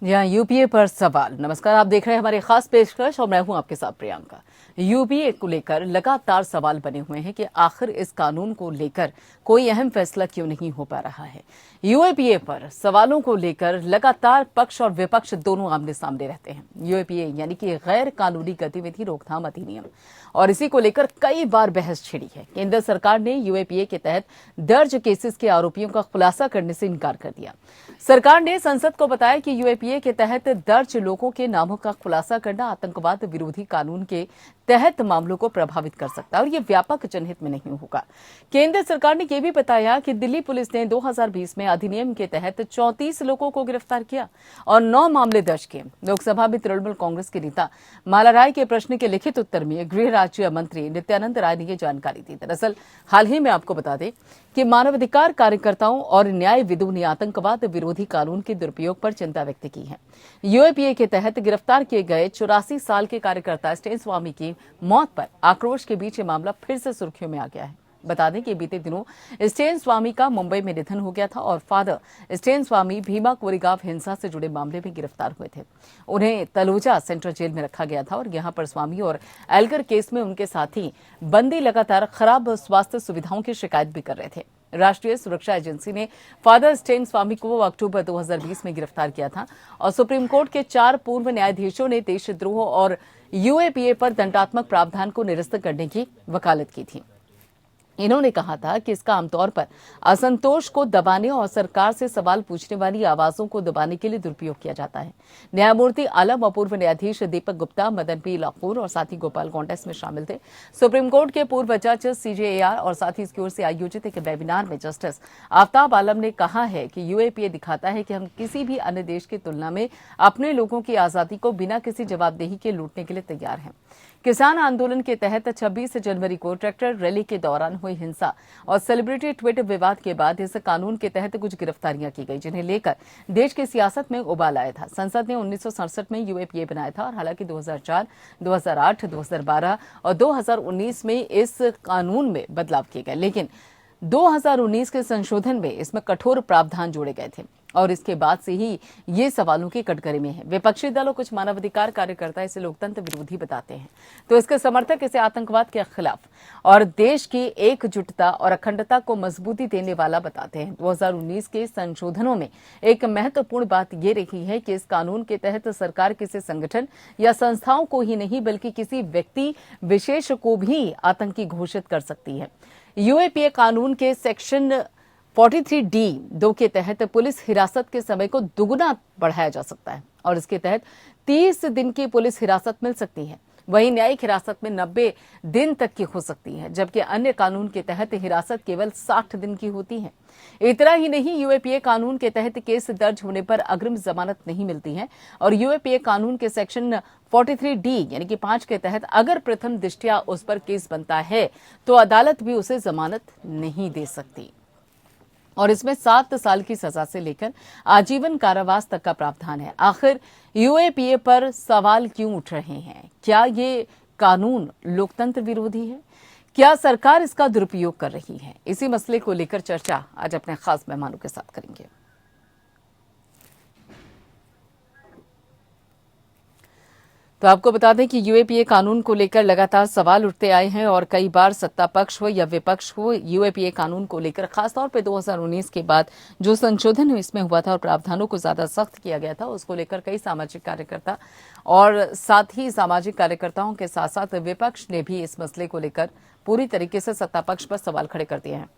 जी हाँ, यूपीए पर सवाल। नमस्कार, आप देख रहे हैं हमारी खास पेशकश और मैं हूं आपके साथ प्रियंका। यूपीए को लेकर लगातार सवाल बने हुए हैं कि आखिर इस कानून को लेकर कोई अहम फैसला क्यों नहीं हो पा रहा है। यूएपीए पर सवालों को लेकर लगातार पक्ष और विपक्ष दोनों आमने सामने रहते हैं। यूएपीए यानी कि गैर कानूनी गतिविधि रोकथाम अधिनियम, और इसी को लेकर कई बार बहस छिड़ी है। केंद्र सरकार ने यूएपीए के तहत दर्ज केसेस के आरोपियों का खुलासा करने से इनकार कर दिया। सरकार ने संसद को बताया कि यूएपीए के तहत दर्ज लोगों के नामों का खुलासा करना आतंकवाद विरोधी कानून के तहत मामलों को प्रभावित कर सकता है और ये व्यापक जनहित में नहीं होगा। केंद्र सरकार ने यह भी बताया कि दिल्ली पुलिस ने 2020 में अधिनियम के तहत 34 लोगों को गिरफ्तार किया और 9 मामले दर्ज किए। लोकसभा में तृणमूल कांग्रेस के नेता माला राय के प्रश्न के लिखित उत्तर में गृह राज्य मंत्री नित्यानंद राय ने यह जानकारी दी। दरअसल हाल ही में आपको बता दें कि मानवाधिकार कार्यकर्ताओं और न्यायविदों ने आतंकवाद विरोधी कानून के दुरुपयोग पर चिंता व्यक्त की है। यूएपीए के तहत गिरफ्तार किए गए 84 साल के कार्यकर्ता स्टेन स्वामी की मौत पर आक्रोश के बीच ये मामला फिर से सुर्खियों में आ गया है। बता दें कि बीते दिनों स्टेन स्वामी का मुंबई में निधन हो गया था और फादर स्टेन स्वामी भीमा कोरेगांव हिंसा से जुड़े मामले में गिरफ्तार हुए थे। उन्हें तलोजा सेंट्रल जेल में रखा गया था और यहां पर स्वामी और एल्गर केस में उनके साथी बंदी लगातार खराब स्वास्थ्य सुविधाओं की शिकायत भी कर रहे थे। राष्ट्रीय सुरक्षा एजेंसी ने फादर स्टेन स्वामी को अक्टूबर 2020 में गिरफ्तार किया था और सुप्रीम कोर्ट के 4 पूर्व न्यायाधीशों ने देशद्रोह और यूएपीए पर दंडात्मक प्रावधान को निरस्त करने की वकालत की थी। इन्होंने कहा था कि इसका आमतौर पर असंतोष को दबाने और सरकार से सवाल पूछने वाली आवाजों को दबाने के लिए दुरुपयोग किया जाता है। न्यायमूर्ति आलम और पूर्व न्यायाधीश दीपक गुप्ता, मदन पी लाकूर और साथी गोपाल गौंडा इसमें शामिल थे। सुप्रीम कोर्ट के पूर्व जज सीजेएआर और साथी इसकी ओर से आयोजित एक वेबिनार में जस्टिस आफ्ताब आलम ने कहा है कि यूएपीए दिखाता है कि हम किसी भी अन्य देश की तुलना में अपने लोगों की आजादी को बिना किसी जवाबदेही के लूटने के लिए तैयार हैं। किसान आंदोलन के तहत 26 जनवरी को ट्रैक्टर रैली के दौरान हुई हिंसा और सेलिब्रिटी ट्वीट विवाद के बाद इस कानून के तहत कुछ गिरफ्तारियां की गई, जिन्हें लेकर देश की सियासत में उबाल आया था। संसद ने 1967 में यूएपीए बनाया था और हालांकि 2004, 2008, 2012 और 2019 में इस कानून में बदलाव किए गए, लेकिन 2019 के संशोधन में इसमें कठोर प्रावधान जोड़े गए थे और इसके बाद से ही ये सवालों की कटघरे में है। विपक्षी दल और कुछ मानवाधिकार कार्यकर्ता इसे लोकतंत्र विरोधी बताते हैं, तो इसके समर्थक इसे आतंकवाद के खिलाफ और देश की एकजुटता और अखंडता को मजबूती देने वाला बताते हैं। 2019 के संशोधनों में एक महत्वपूर्ण बात यह रही है कि इस कानून के तहत सरकार किसी संगठन या संस्थाओं को ही नहीं बल्कि किसी व्यक्ति विशेष को भी आतंकी घोषित कर सकती है। यूएपीए कानून के सेक्शन 43D(2) के तहत पुलिस हिरासत के समय को दुगुना बढ़ाया जा सकता है और इसके तहत 30 दिन की पुलिस हिरासत मिल सकती है। वहीं न्यायिक हिरासत में 90 दिन तक की हो सकती है, जबकि अन्य कानून के तहत हिरासत केवल 60 दिन की होती है। इतना ही नहीं, यूएपीए कानून के तहत केस दर्ज होने पर अग्रिम जमानत नहीं मिलती है और यूएपीए कानून के सेक्शन 43D यानी कि 5 के तहत अगर प्रथम दृष्टया उस पर केस बनता है तो अदालत भी उसे जमानत नहीं दे सकती और इसमें 7 साल की सजा से लेकर आजीवन कारावास तक का प्रावधान है। आखिर यूएपीए पर सवाल क्यों उठ रहे हैं? क्या ये कानून लोकतंत्र विरोधी है? क्या सरकार इसका दुरुपयोग कर रही है? इसी मसले को लेकर चर्चा आज अपने खास मेहमानों के साथ करेंगे। तो आपको बता दें कि यूएपीए कानून को लेकर लगातार सवाल उठते आए हैं और कई बार सत्ता पक्ष हो या विपक्ष हो, यूएपीए कानून को लेकर खासतौर पे 2019 के बाद जो संशोधन इसमें हुआ था और प्रावधानों को ज्यादा सख्त किया गया था, उसको लेकर कई सामाजिक कार्यकर्ता और साथ ही सामाजिक कार्यकर्ताओं के साथ साथ विपक्ष ने भी इस मसले को लेकर पूरी तरीके से सत्ता पक्ष पर सवाल खड़े कर दिए हैं।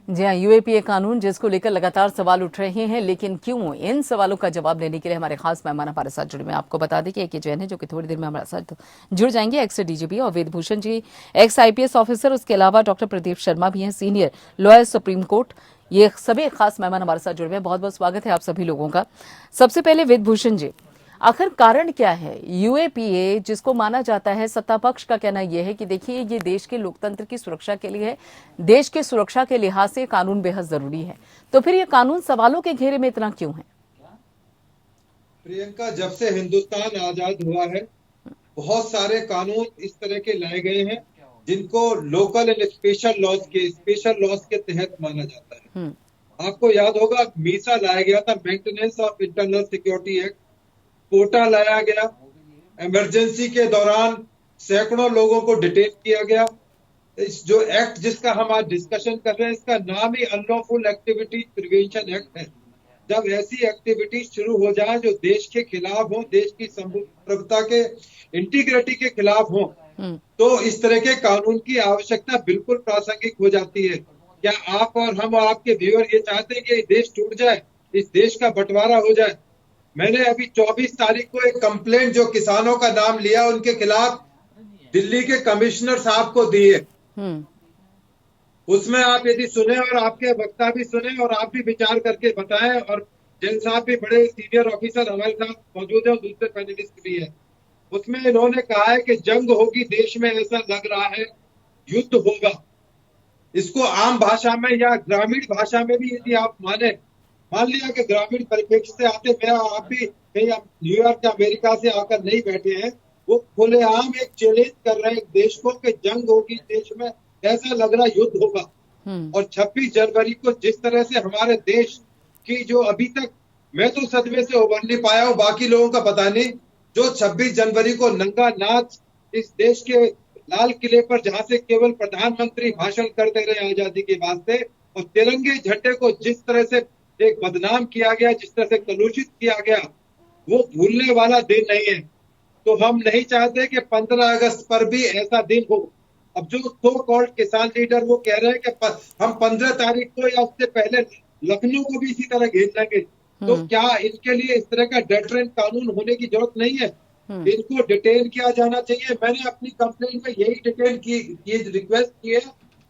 जी हाँ, यूएपीए कानून जिसको लेकर लगातार सवाल उठ रहे हैं, लेकिन क्यों? इन सवालों का जवाब देने के लिए हमारे खास मेहमान हमारे साथ जुड़े हुए। आपको बता दें कि एक जैन है जो कि थोड़ी देर में हमारे साथ जुड़ जाएंगे, एक्स डीजीपी और वेद Bhushan ji x IPS officer. उसके अलावा डॉक्टर प्रदीप शर्मा भी हैं, सीनियर लॉयर सुप्रीम कोर्ट। ये सभी खास मेहमान हमारे साथ जुड़े हुए हैं। बहुत बहुत स्वागत है आप सभी लोगों का। सबसे पहले वेद भूषण जी, आखिर कारण क्या है? यूएपीए जिसको माना जाता है, सत्ता पक्ष का कहना यह है कि देखिए ये देश के लोकतंत्र की सुरक्षा के लिए है, देश की सुरक्षा के लिहाज से कानून बेहद जरूरी है, तो फिर ये कानून सवालों के घेरे में इतना क्यों है? प्रियंका, जब से हिंदुस्तान आजाद हुआ है बहुत सारे कानून इस तरह के लाए गए हैं जिनको लोकल एंड स्पेशल लॉज के तहत माना जाता है। आपको याद होगा मीसा लाया गया था, maintenance of internal security act. कोटा लाया गया, इमरजेंसी के दौरान सैकड़ों लोगों को डिटेन किया गया। इस जो एक्ट जिसका हम आज डिस्कशन कर रहे हैं, इसका नाम ही अनलॉफुल एक्टिविटीज प्रिवेंशन एक्ट है। जब ऐसी एक्टिविटीज शुरू हो जाए जो देश के खिलाफ हो, देश की संप्रभुता के, इंटीग्रिटी के खिलाफ हो, तो इस तरह के कानून की आवश्यकता बिल्कुल प्रासंगिक हो जाती है। क्या आप और हम और आपके व्यूअर ये चाहते हैं कि देश टूट जाए, इस देश का बंटवारा हो जाए? मैंने अभी 24 तारीख को एक कंप्लेंट जो किसानों का नाम लिया उनके खिलाफ दिल्ली के कमिश्नर साहब को दी है। उसमें आप यदि सुने और आपके वक्ता भी सुने और आप भी विचार करके बताएं, और जैन साहब भी बड़े सीनियर ऑफिसर हमारे साथ मौजूद है और दूसरे पैनलिस्ट भी है। उसमें इन्होंने कहा है कि जंग होगी देश में, ऐसा लग रहा है युद्ध होगा। इसको आम भाषा में या ग्रामीण भाषा में भी यदि आप मान लिया कि ग्रामीण परिप्रेक्ष्य से आते, मैं आप भी कहीं न्यूयॉर्क या अमेरिका से आकर नहीं बैठे हैं, वो खुलेआम एक चैलेंज कर रहे हैं देश को कि जंग होगी देश में, ऐसा लग रहा युद्ध होगा। और 26 जनवरी को जिस तरह से हमारे देश की जो अभी तक मैं तो सदमे से उबर नहीं पाया हूं, बाकी लोगों का पता नहीं, जो 26 जनवरी को नंगा नाच इस देश के लाल किले पर, जहां से केवल प्रधानमंत्री भाषण करते रहे आजादी के वास्ते, और तिरंगे झंडे को जिस तरह से एक बदनाम किया गया, जिस तरह से कलुषित किया गया, वो भूलने वाला दिन नहीं है। तो हम नहीं चाहते कि 15 अगस्त पर भी ऐसा दिन हो। अब जो सो कॉल्ड किसान लीडर वो कह रहे हैं कि हम 15 तारीख को या उससे पहले लखनऊ को भी इसी तरह घेर लेंगे, तो क्या इनके लिए इस तरह का डेटरेंट कानून होने की जरूरत नहीं है? इनको डिटेन किया जाना चाहिए। मैंने अपनी कंप्लेंट में यही डिटेन की रिक्वेस्ट की है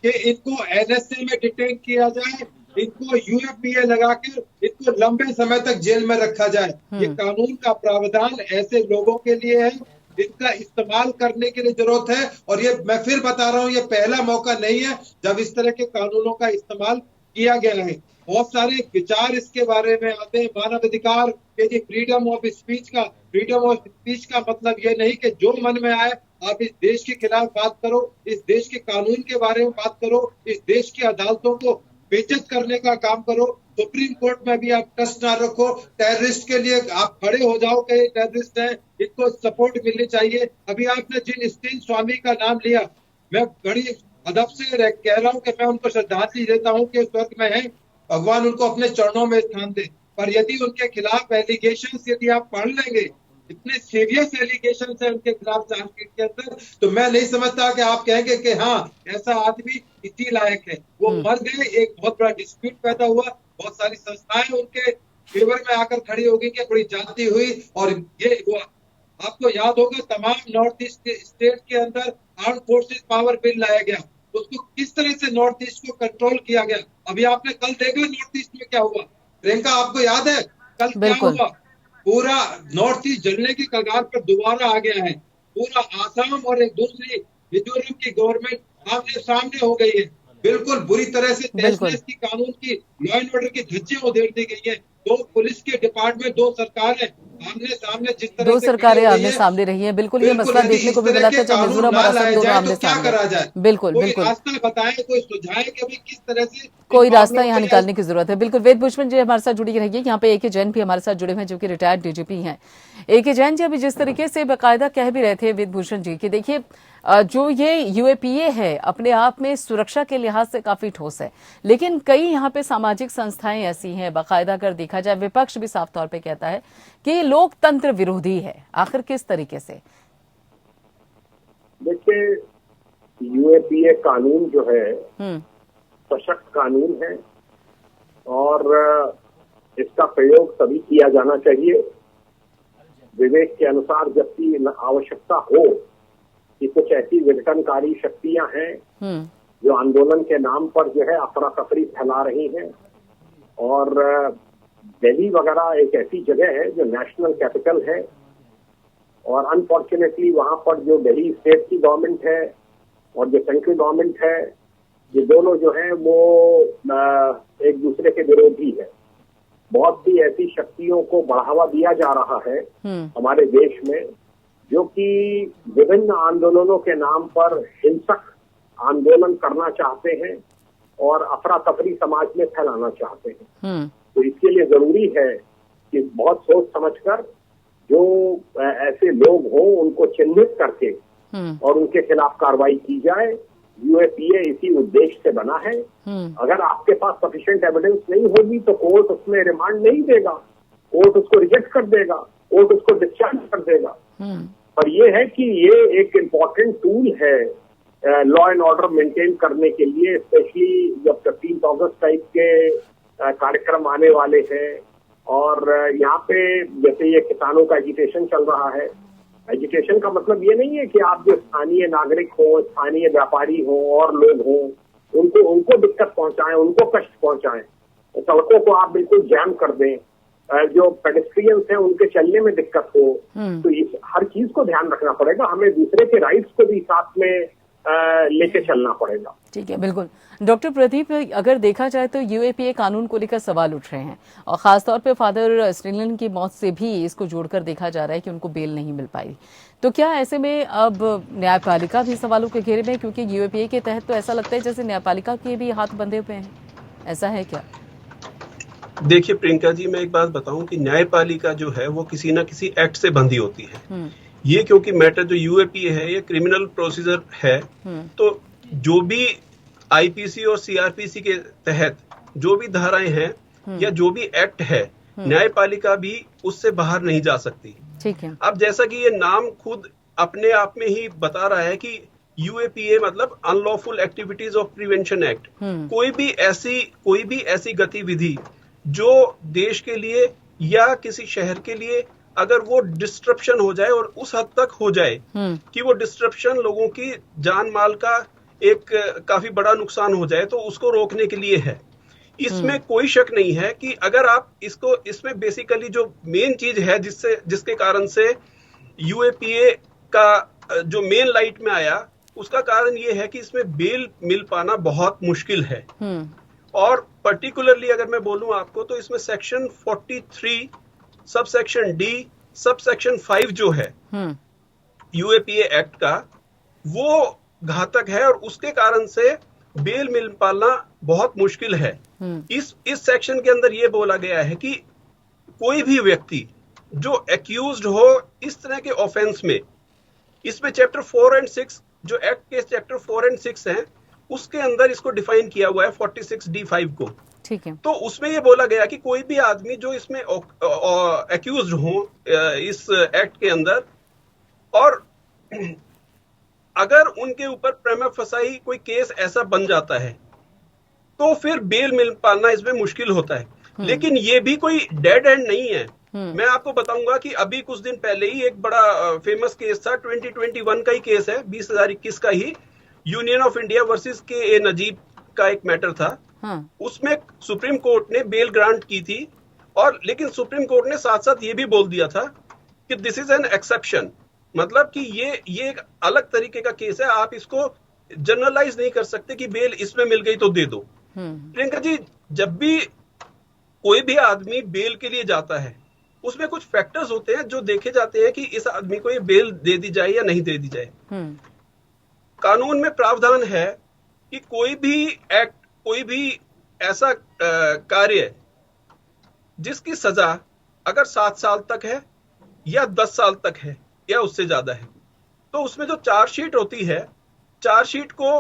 कि इनको एनएसए में डिटेन किया जाए, इनको यूएपीए लगाकर इनको लंबे समय तक जेल में रखा जाए। ये कानून का प्रावधान ऐसे लोगों के लिए है, इनका इस्तेमाल करने के लिए जरूरत है। और ये मैं फिर बता रहा हूं, ये पहला मौका नहीं है जब इस तरह के कानूनों का इस्तेमाल किया गया है। बहुत सारे विचार इसके बारे में आते हैं, मानव अधिकार के जी, फ्रीडम ऑफ स्पीच का मतलब ये नहीं कि जो मन में आए आप इस देश के खिलाफ बात करो, इस देश के कानून के बारे में बात करो, इस देश की अदालतों को बेइज्जत करने का काम करो, सुप्रीम कोर्ट में भी आप ट्रस्ट ना रखो, टेररिस्ट के लिए आप खड़े हो जाओ कि टेररिस्ट है, इनको सपोर्ट मिलनी चाहिए। अभी आपने जिन स्टीन स्वामी का नाम लिया, मैं बड़ी अदब से कह रहा हूं कि मैं उनको श्रद्धांजलि देता हूं कि स्वर्ग में है, भगवान उनको अपने चरणों में स्थान दे। पर यदि उनके खिलाफ एलिगेशन यदि आप पढ़ लेंगे, इतने सीरियस एलिगेशन है उनके खिलाफ चार्जशीट के अंदर, तो मैं नहीं समझता कि आप कहेंगे कि हाँ ऐसा आदमी इसी लायक है। वो मर गए, एक बहुत बड़ा डिस्प्यूट पैदा हुआ, बहुत सारी संस्थाएं उनके फेवर में आकर खड़ी होगी कि बड़ी जाती हुई, और ये हुआ। आपको याद होगा तमाम नॉर्थ ईस्ट स्टेट के अंदर आर्म फोर्सेस पावर बिल लाया गया, तो उसको किस तरह से नॉर्थ ईस्ट को कंट्रोल किया गया। अभी आपने कल देखा नॉर्थ ईस्ट में क्या हुआ, प्रियंका आपको याद है कल क्या हुआ? पूरा नॉर्थ ईस्ट जलने की कगार पर दोबारा आ गया है। पूरा आसाम और एक दूसरी मिजोरम की गवर्नमेंट आमने सामने हो गई है। बिल्कुल बुरी तरह से तहस-नहस की कानून की, लॉ एंड ऑर्डर की धज्जियां उधेड़ दी गई है। दो पुलिस के डिपार्टमेंट, दो सरकारें आमने सामने जिस तरह दो से सरकारें आमने सामने रही हैं। बिल्कुल ये मसला देखने को भी मिला था जब मिजोरम और असम दोनों आमने सामने। बिल्कुल कोई रास्ता बताएं, कोई सुझाए कि अभी किस तरह से कोई रास्ता यहाँ निकालने की जरूरत है। बिल्कुल वेद भूषण जी हमारे साथ जुड़ी रहिए। यहाँ पे ए के जैन भी हमारे साथ जुड़े हुए हैं जो कि रिटायर्ड डीजीपी हैं। ए के जैन जी अभी जिस तरीके से बाकायदा कह भी रहे थे वेद भूषण जी कि देखिए जो ये यूएपीए है अपने आप में सुरक्षा के लिहाज से काफी ठोस है, लेकिन कई यहाँ पे सामाजिक संस्थाएं ऐसी हैं, बाकायदा अगर देखा जाए विपक्ष भी साफ तौर पे कहता है कि लोकतंत्र विरोधी है। आखिर किस तरीके से? देखिए यूएपीए कानून जो है सशक्त कानून है और इसका प्रयोग तभी किया जाना चाहिए विवेक के अनुसार, जबकि आवश्यकता हो कि कुछ ऐसी विघटनकारी शक्तियां हैं जो आंदोलन के नाम पर जो है अफरा तफरी फैला रही हैं। और दिल्ली वगैरह एक ऐसी जगह है जो नेशनल कैपिटल है और अनफॉर्चुनेटली वहां पर जो दिल्ली स्टेट की गवर्नमेंट है और जो सेंट्रल गवर्नमेंट है, ये दोनों जो है वो एक दूसरे के विरोधी है। बहुत सी ऐसी शक्तियों को बढ़ावा दिया जा रहा है हमारे देश में जो कि विभिन्न आंदोलनों के नाम पर हिंसक आंदोलन करना चाहते हैं और अफरा तफरी समाज में फैलाना चाहते हैं। तो इसके लिए जरूरी है कि बहुत सोच समझकर जो ऐसे लोग हों उनको चिन्हित करके और उनके खिलाफ कार्रवाई की जाए। यूएपीए इसी उद्देश्य से बना है। अगर आपके पास सफिशिएंट एविडेंस नहीं होगी तो कोर्ट उसमें रिमांड नहीं देगा, कोर्ट उसको रिजेक्ट कर देगा, कोर्ट उसको डिस्चार्ज कर देगा। पर यह है कि ये एक इम्पॉर्टेंट टूल है लॉ एंड ऑर्डर मेंटेन करने के लिए, स्पेशली जब 15 अगस्त टाइप के कार्यक्रम आने वाले हैं। और यहाँ पे जैसे ये किसानों का एजिटेशन चल रहा है, एजुकेशन का मतलब ये नहीं है कि आप जो स्थानीय नागरिक हो, स्थानीय व्यापारी हो और लोग हो उनको दिक्कत पहुंचाएं, उनको कष्ट पहुंचाएं, सड़कों को आप बिल्कुल जैम कर दें, जो पेडेस्ट्रियंस हैं उनके चलने में दिक्कत हो। तो इस हर चीज को ध्यान रखना पड़ेगा, हमें दूसरे के राइट्स को भी साथ में लेके चलना पड़ेगा। ठीक है, बिल्कुल। डॉक्टर प्रदीप, अगर देखा जाए तो यूएपीए कानून को लेकर सवाल उठ रहे हैं और खासतौर पे फादर स्टीलन की मौत से भी इसको जोड़कर देखा जा रहा है कि उनको बेल नहीं मिल पाई। तो क्या ऐसे में अब न्यायपालिका भी सवालों के घेरे में, क्योंकि यूएपीए के तहत तो ऐसा लगता है जैसे न्यायपालिका के भी हाथ बंधे हुए हैं, ऐसा है क्या? देखिए प्रियंका जी, मैं एक बात बताऊं कि न्यायपालिका जो है वो किसी न किसी एक्ट से बंधी होती है। ये क्योंकि मैटर जो यूएपीए है ये क्रिमिनल प्रोसीजर है, तो जो भी आईपीसी और सीआरपीसी के तहत जो भी धाराएं हैं या जो भी एक्ट है, न्यायपालिका भी उससे बाहर नहीं जा सकती। ठीक है। अब जैसा कि ये नाम खुद अपने आप में ही बता रहा है कि यूएपीए मतलब unlawful activities of prevention act. कोई भी ऐसी गतिविधि जो देश के लिए या किसी शहर के लिए अगर वो डिस्ट्रप्शन हो जाए और उस हद तक हो जाए कि वो डिस्ट्रप्शन लोगों की जान माल का एक काफी बड़ा नुकसान हो जाए, तो उसको रोकने के लिए है। इसमें कोई शक नहीं है कि अगर आप इसमें बेसिकली जो मेन चीज है जिसके कारण से यूएपीए का जो मेन लाइट में आया, उसका कारण ये है कि इसमें बेल मिल पाना बहुत मुश्किल है। और पर्टिकुलरली अगर मैं बोलूं आपको तो इसमें section 43 sub section D sub section 5 जो है यूएपीए एक्ट का, वो घातक है और उसके कारण से बेल मिल पाना बहुत मुश्किल है। इस सेक्शन के अंदर ये बोला गया है कि कोई भी व्यक्ति जो एक्यूज्ड हो इस तरह के ऑफेंस में, इसमें चैप्टर 4 और 6 जो एक्ट के चैप्टर 4 और 6 हैं उसके अंदर इसको डिफाइन किया हुआ है 46D5 को। ठीक है। तो उसमें ये बोला गया कि कोई भी आदमी जो इसमें एक्यूज्ड हो इस एक्ट के अंदर, और अगर उनके ऊपर प्रेमा फसाई कोई केस ऐसा बन जाता है तो फिर बेल मिल पाना इसमें मुश्किल होता है। लेकिन ये भी कोई डेड एंड नहीं है। मैं आपको बताऊंगा कि अभी कुछ दिन पहले ही एक बड़ा फेमस केस था, 2021 का ही केस है, 2021 का ही, यूनियन ऑफ इंडिया वर्सेस के नजीब का एक मैटर था। उसमें सुप्रीम कोर्ट ने बेल ग्रांट की थी, और लेकिन सुप्रीम कोर्ट ने साथ साथ ये भी बोल दिया था कि दिस इज एन एक्सेप्शन, मतलब कि ये एक अलग तरीके का केस है, आप इसको जनरलाइज नहीं कर सकते कि बेल इसमें मिल गई तो दे दो। प्रियंका जी, जब भी कोई भी आदमी बेल के लिए जाता है उसमें कुछ फैक्टर्स होते हैं जो देखे जाते हैं कि इस आदमी को ये बेल दे दी जाए या नहीं दे दी जाए। कानून में प्रावधान है कि कोई भी एक्ट, कोई भी ऐसा कार्य जिसकी सजा अगर 7 साल तक है या 10 साल तक है या उससे ज्यादा है, तो उसमें जो चार्जशीट होती है, चार्जशीट को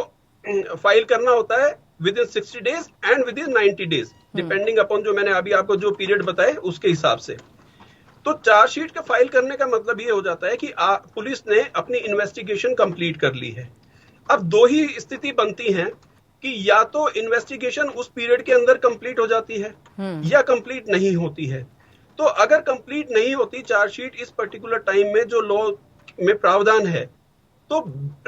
फाइल करना होता है with in 60 days and with in 90 days, depending upon जो मैंने अभी आपको जो पीरियड बताए उसके हिसाब से। तो चार्जशीट का फाइल करने का मतलब ये हो जाता है कि पुलिस ने अपनी इन्वेस्टिगेशन कंप्लीट कर ली है। अब दो ही स्थिति बनती है कि या तो इन्वेस्टिगेशन उस पीरियड के अंदर कंप्लीट हो जाती है या कंप्लीट नहीं होती है। तो अगर कंप्लीट नहीं होती चार्जशीट इस पर्टिकुलर टाइम में जो लॉ में प्रावधान है, तो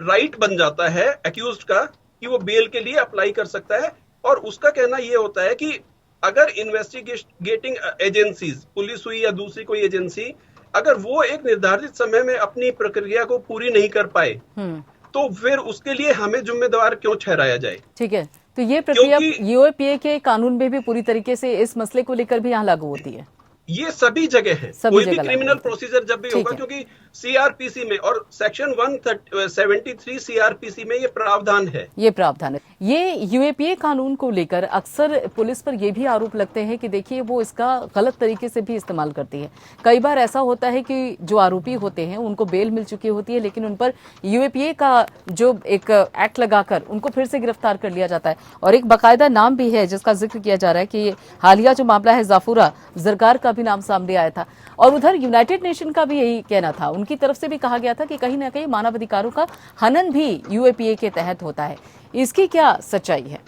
राइट बन जाता है एक्यूज्ड का कि वो बेल के लिए अप्लाई कर सकता है। और उसका कहना ये होता है कि अगर इन्वेस्टिगेटिंग एजेंसीज, पुलिस हुई या दूसरी कोई एजेंसी, अगर वो एक निर्धारित समय में अपनी प्रक्रिया को पूरी नहीं कर पाए तो फिर उसके लिए हमें जिम्मेदार क्यों ठहराया जाए। ठीक है, तो ये प्रक्रिया यूएपीए के कानून में भी पूरी तरीके से इस मसले को लेकर भी यहाँ लागू होती है। ये सभी जगह है, सभी कोई भी जगह लागू क्रिमिनल होती है। प्रोसीजर जब भी ठीक होगा, है। क्योंकि सीआरपीसी में और सेक्शन 173 सीआरपीसी में ये प्रावधान है। ये प्रावधान है। ये यूएपीए कानून को लेकर अक्सर पुलिस पर ये भी आरोप लगते हैं कि देखिए वो इसका गलत तरीके से भी इस्तेमाल करती है। कई बार ऐसा होता है कि जो आरोपी होते हैं उनको बेल मिल चुकी होती है, लेकिन उन पर यूएपीए का जो एक एक्ट लगाकर उनको फिर से गिरफ्तार कर लिया जाता है। और एक बाकायदा नाम भी है जिसका जिक्र किया जा रहा है कि हालिया जो मामला है जाफुरा जरगार का भी नाम सामने आया था। और उधर यूनाइटेड नेशन का भी यही कहना था, उनकी तरफ से भी कहा गया था कि कहीं ना कहीं मानवाधिकारों का हनन भी यूएपीए के तहत होता है। इसकी क्या सच्चाई है?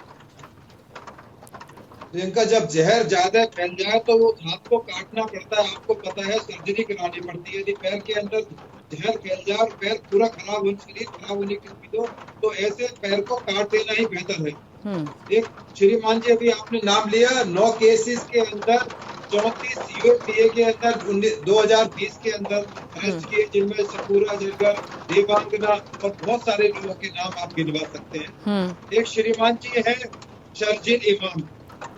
प्रियंका, जब जहर ज्यादा फैल जाए तो वो हाथ को काटना पड़ता है, आपको पता है, सर्जरी करानी पड़ती है। यदि पैर के अंदर जहर फैल जाए और पैर पूरा खराब हो, शरीर खराब होने की उम्मीद हो, तो ऐसे पैर को काट देना ही बेहतर है। एक श्रीमान जी, अभी आपने नाम लिया, 9 केसेस के अंदर 34 यूएपीए के अंदर 2020 के अंदर अरेस्ट किए, जिनमें सपूरा, जरगर, देवांगना और बहुत सारे लोगों के नाम आप गिनवा सकते हैं। एक श्रीमान जी है शर्जिल इमाम,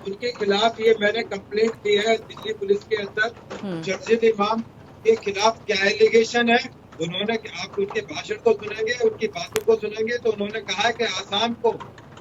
उनके खिलाफ ये मैंने कंप्लेंट की है दिल्ली पुलिस के अंदर। शर्जिल इमाम के खिलाफ क्या एलिगेशन है? उन्होंने, आप उनके भाषण को सुनेंगे, उनकी बातों को सुनेंगे, तो उन्होंने कहा है कि आसाम को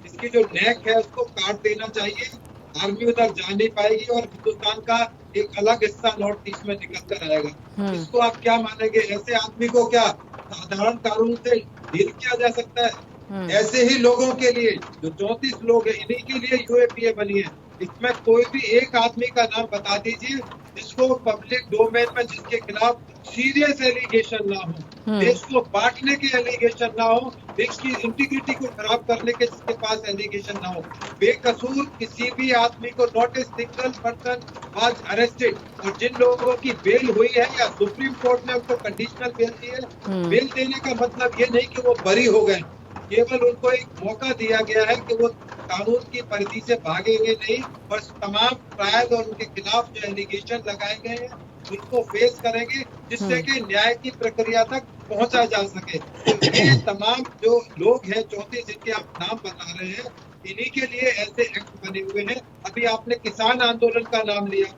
इसकी जो नेक है उसको काट देना चाहिए, आर्मी उधर जा नहीं पाएगी और हिंदुस्तान का एक अलग हिस्सा नॉर्थ ईस्ट में निकल कर आएगा। इसको आप क्या मानेंगे? ऐसे आदमी को क्या साधारण कानून से डील किया जा सकता है? ऐसे ही लोगों के लिए, जो 34 लोग हैं, इन्हीं के लिए यूएपीए बनी है। इसमें कोई भी एक आदमी का नाम बता दीजिए जिसको पब्लिक डोमेन में, जिसके खिलाफ सीरियस एलिगेशन ना हो, देश को बांटने के एलिगेशन ना हो, देश की इंटीग्रिटी को खराब करने के जिसके पास एलिगेशन ना हो। बेकसूर किसी भी आदमी को, not a single person was arrested. और जिन लोगों की बेल हुई है या सुप्रीम कोर्ट ने उनको कंडीशनल बेल दी है, बेल देने का मतलब ये नहीं कि वो बरी हो गए, केवल उनको एक मौका दिया गया है कि वो कानून की परिधि से भागेंगे नहीं, और तमाम ट्रायल और उनके खिलाफ जो एलिगेशन लगाए गए हैं उनको फेस करेंगे, जिससे कि न्याय की प्रक्रिया तक पहुंचा जा सके। तो ये तमाम जो लोग हैं 34 जिनके आप नाम बता रहे हैं, इन्हीं के लिए ऐसे एक्ट बने हुए हैं। अभी आपने किसान आंदोलन का नाम लिया,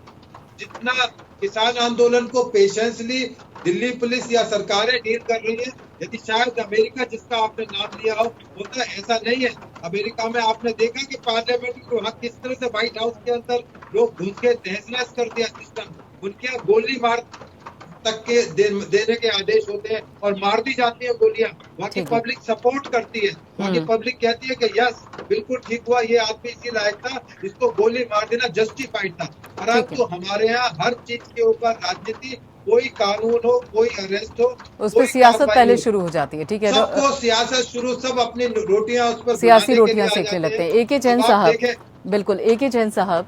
जितना किसान आंदोलन को पेशेंसली दिल्ली पुलिस या सरकारें डील कर रही है, यदि शायद अमेरिका जिसका आपने नाम लिया हो, होता ऐसा नहीं है। अमेरिका में आपने देखा कि पार्लियामेंट को वहाँ किस तरह से व्हाइट हाउस के अंदर लोग घुस के तहस-नहस कर दिया सिस्टम, उनके यहाँ गोली मार तक के देने के आदेश होते हैं और मार दी जाती है गोलियां। वहाँ की पब्लिक सपोर्ट करती है, वहाँ की पब्लिक कहती है कि यस बिल्कुल ठीक हुआ, ये आदमी इसी लायक था, इसको गोली मार देना जस्टिफाइड था। परंतु हमारे यहाँ हर चीज के ऊपर राजनीति, कोई कानून हो, कोई अरेस्ट हो, उस पर सियासत पहले शुरू हो जाती है। ठीक है, सबको सियासत शुरू, सब अपनी रोटियां उस पर सियासी रोटियां सेकने लगते हैं। एके जैन साहब, बिल्कुल एके जैन साहब,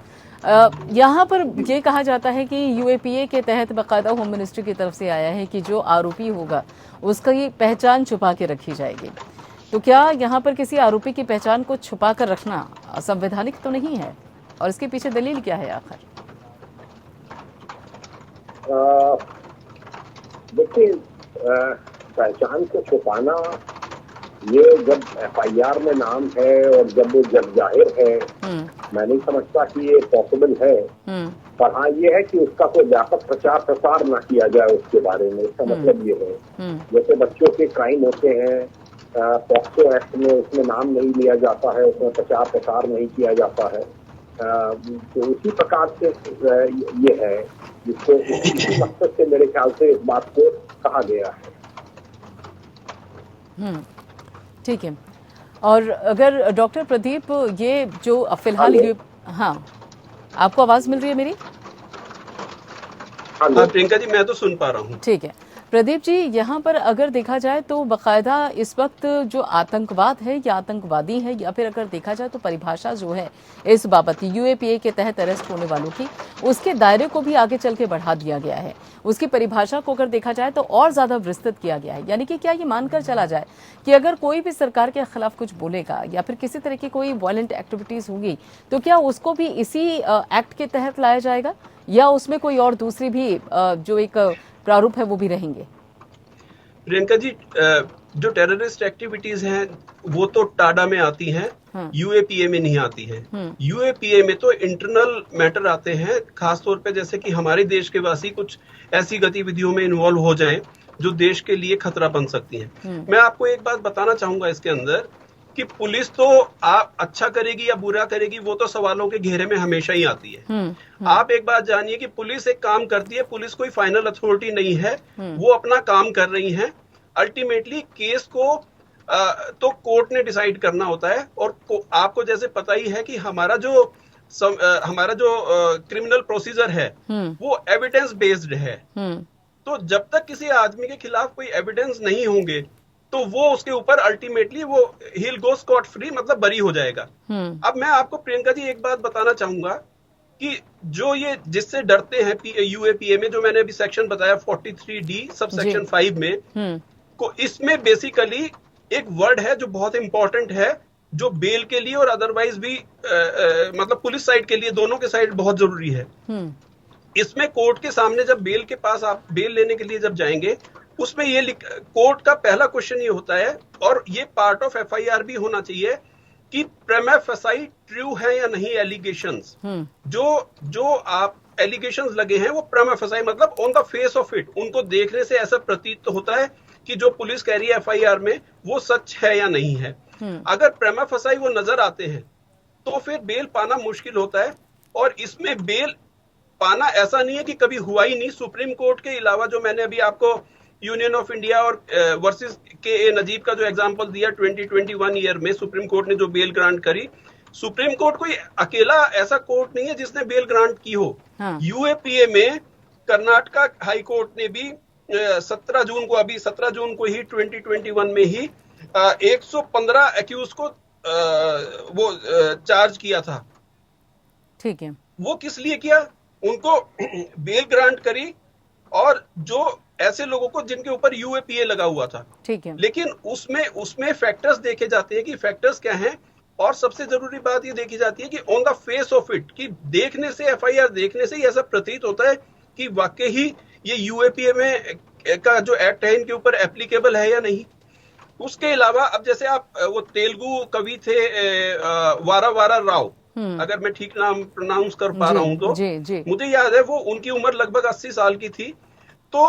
यहाँ पर ये कहा जाता है कि यूएपीए के तहत बाकायदा होम मिनिस्ट्री की तरफ से आया है कि जो आरोपी होगा उसका ये पहचान छुपा के रखी जाएगी। तो क्या यहाँ पर किसी आरोपी की पहचान को छुपा कर रखना असंवैधानिक तो नहीं है? और इसके पीछे दलील क्या है आखिर? देखिए, पहचान को छुपाना, ये जब एफआईआर में नाम है और जब वो जग जाहिर है, मैं नहीं समझता कि ये पॉसिबल है। पर हाँ, ये है कि उसका कोई व्यापक प्रचार प्रसार ना किया जाए उसके बारे में। इसका मतलब ये है, जैसे बच्चों के क्राइम होते हैं, पॉक्सो एक्ट में उसमें नाम नहीं लिया जाता है, उसमें प्रचार प्रसार नहीं किया जाता है, तो उसी प्रकार से ये है जिसको इसी मकसद से मेरे ख्याल से इस बात को कहा गया है। ठीक है। और अगर डॉक्टर प्रदीप, ये जो फिलहाल ये, हाँ, आपको आवाज मिल रही है मेरी? हाँ प्रियंका जी, मैं तो सुन पा रहा हूँ। ठीक है प्रदीप जी, यहाँ पर अगर देखा जाए तो बाकायदा इस वक्त जो आतंकवाद है या आतंकवादी है, या फिर अगर देखा जाए तो परिभाषा जो है इस बाबत यूएपीए के तहत अरेस्ट होने वालों की, उसके दायरे को भी आगे चल के बढ़ा दिया गया है। उसकी परिभाषा को अगर देखा जाए तो और ज्यादा विस्तृत किया गया है। यानी कि क्या ये मानकर चला जाए कि अगर कोई भी सरकार के खिलाफ कुछ बोलेगा या फिर किसी तरह की कोई वायलेंट एक्टिविटीज होगी तो क्या उसको भी इसी एक्ट के तहत लाया जाएगा, या उसमें कोई और दूसरी भी जो एक प्रारूप है वो भी रहेंगे? प्रियंका जी, जो टेररिस्ट एक्टिविटीज हैं वो तो टाडा में आती हैं, यूएपीए में नहीं आती हैं। यूएपीए में तो इंटरनल मैटर आते हैं, खासतौर पे जैसे कि हमारे देश के वासी कुछ ऐसी गतिविधियों में इन्वॉल्व हो जाएं जो देश के लिए खतरा बन सकती हैं। मैं आपको एक बात बताना चाहूंगा इसके अंदर कि पुलिस तो आप अच्छा करेगी या बुरा करेगी वो तो सवालों के घेरे में हमेशा ही आती है। आप एक बात जानिए कि पुलिस एक काम करती है, पुलिस कोई फाइनल अथॉरिटी नहीं है, वो अपना काम कर रही है। अल्टीमेटली केस को तो कोर्ट ने डिसाइड करना होता है, और आपको जैसे पता ही है कि हमारा जो क्रिमिनल प्रोसीजर है वो एविडेंस बेस्ड है। तो जब तक किसी आदमी के खिलाफ कोई एविडेंस नहीं होंगे तो वो उसके ऊपर अल्टीमेटली वो हिल गो स्कॉट फ्री, मतलब बरी हो जाएगा। अब मैं आपको प्रियंका जी एक बात बताना चाहूंगा कि जो ये जिससे डरते हैं यूएपीए में, जो मैंने अभी सेक्शन बताया 43D सब सेक्शन 5 में, को इसमें बेसिकली एक वर्ड है जो बहुत इंपॉर्टेंट है, जो बेल के लिए और अदरवाइज भी मतलब पुलिस साइड के लिए, दोनों के साइड बहुत जरूरी है। इसमें कोर्ट के सामने जब बेल के पास आप बेल लेने के लिए जब जाएंगे, उसमें ये कोर्ट का पहला क्वेश्चन ये होता है, और ये पार्ट ऑफ एफआईआर भी होना चाहिए, कि प्रेमा फेसाई ट्रू है या नहीं एलिगेशंस। जो आप एलिगेशंस लगे हैं वो प्रेमा फेसाई मतलब on the face of it, उनको देखने से ऐसा प्रतीत तो होता है कि जो पुलिस कह रही है एफआईआर में वो सच है या नहीं है। अगर प्रेमा फेसाई वो नजर आते हैं तो फिर बेल पाना मुश्किल होता है, और इसमें बेल पाना ऐसा नहीं है कि कभी हुआ ही नहीं। सुप्रीम कोर्ट के अलावा जो मैंने अभी आपको यूनियन ऑफ इंडिया और वर्सेस के नजीब का जो एग्जांपल दिया 2021 ईयर में सुप्रीम कोर्ट ने जो बेल ग्रांट करी, सुप्रीम कोर्ट कोई अकेला ऐसा कोर्ट नहीं है जिसने बेल ग्रांट की हो। यूएपीए में कर्नाटका हाई कोर्ट ने भी 17 जून को ही 2021 में ही 115 एक्यूज को वो चार्ज किया था। ठीक है, वो किस लिए किया? उनको बेल ग्रांट करी, और जो ऐसे लोगों को जिनके ऊपर यूएपीए लगा हुआ था। ठीक है, लेकिन उसमें फैक्टर्स देखे जाते हैं कि फैक्टर्स क्या हैं, और सबसे जरूरी बात ये देखी जाती है कि on the face of it, कि देखने से एफआईआर देखने से ही ऐसा प्रतीत होता है कि वाकई ही ये यूएपीए में का जो एक्ट है इनके ऊपर एप्लीकेबल है या नहीं। उसके अलावा अब जैसे आप वो तेलुगु कवि थे वारा वारा राव, अगर मैं ठीक नाम प्रोनाउंस कर पा रहा हूं तो जी। मुझे याद है वो उनकी उम्र लगभग 80 साल की थी, तो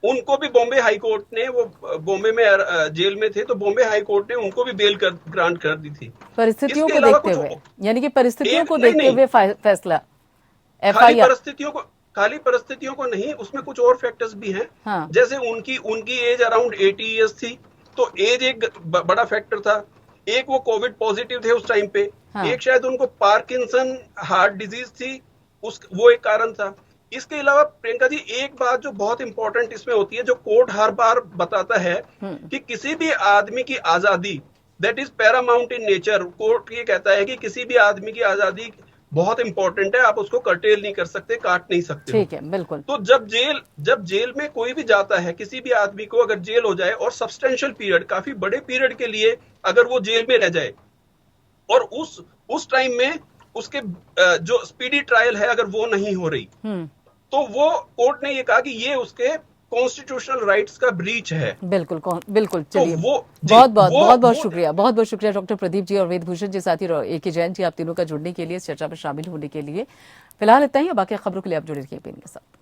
उनको भी बॉम्बे हाई कोर्ट ने, वो बॉम्बे में जेल में थे, तो बॉम्बे हाई कोर्ट ने उनको भी बेल ग्रांट कर दी थी परिस्थितियों को देखते हुए, यानी कि परिस्थितियों को देखते हुए फैसला। खाली परिस्थितियों को नहीं, उसमें कुछ और फैक्टर्स भी हैं। हाँ। जैसे उनकी एज अराउंड 80 ईयर्स थी, तो एज एक बड़ा फैक्टर था। एक वो कोविड पॉजिटिव थे उस टाइम पे। हाँ। एक शायद उनको पार्किंसन हार्ट डिजीज थी, वो एक कारण था। इसके अलावा प्रियंका जी एक बात जो बहुत इंपॉर्टेंट इसमें होती है, जो कोर्ट हर बार बताता है कि किसी भी आदमी की आजादी that is Paramount in nature. Court ये कहता है कि किसी भी आदमी की आजादी बहुत इंपॉर्टेंट है, आप उसको कर्टेल नहीं कर सकते, काट नहीं सकते। ठीक है, बिल्कुल। तो जब जेल में कोई भी जाता है, किसी भी आदमी को अगर जेल हो जाए और सब्सटेंशियल पीरियड, काफी बड़े पीरियड के लिए अगर वो जेल में रह जाए, और उस टाइम में उसके जो स्पीडी ट्रायल है अगर वो नहीं हो रही, तो वो कोर्ट ने ये कहा कि ये उसके कॉन्स्टिट्यूशनल राइट्स का ब्रीच है। बिल्कुल चलिए, तो बहुत शुक्रिया डॉक्टर प्रदीप जी और वेदभूषण जी, साथी AK जैन जी, आप तीनों का जुड़ने के लिए, इस चर्चा में शामिल होने के लिए। फिलहाल इतना ही, बाकी खबरों के लिए आप जुड़े रहिए PN के साथ।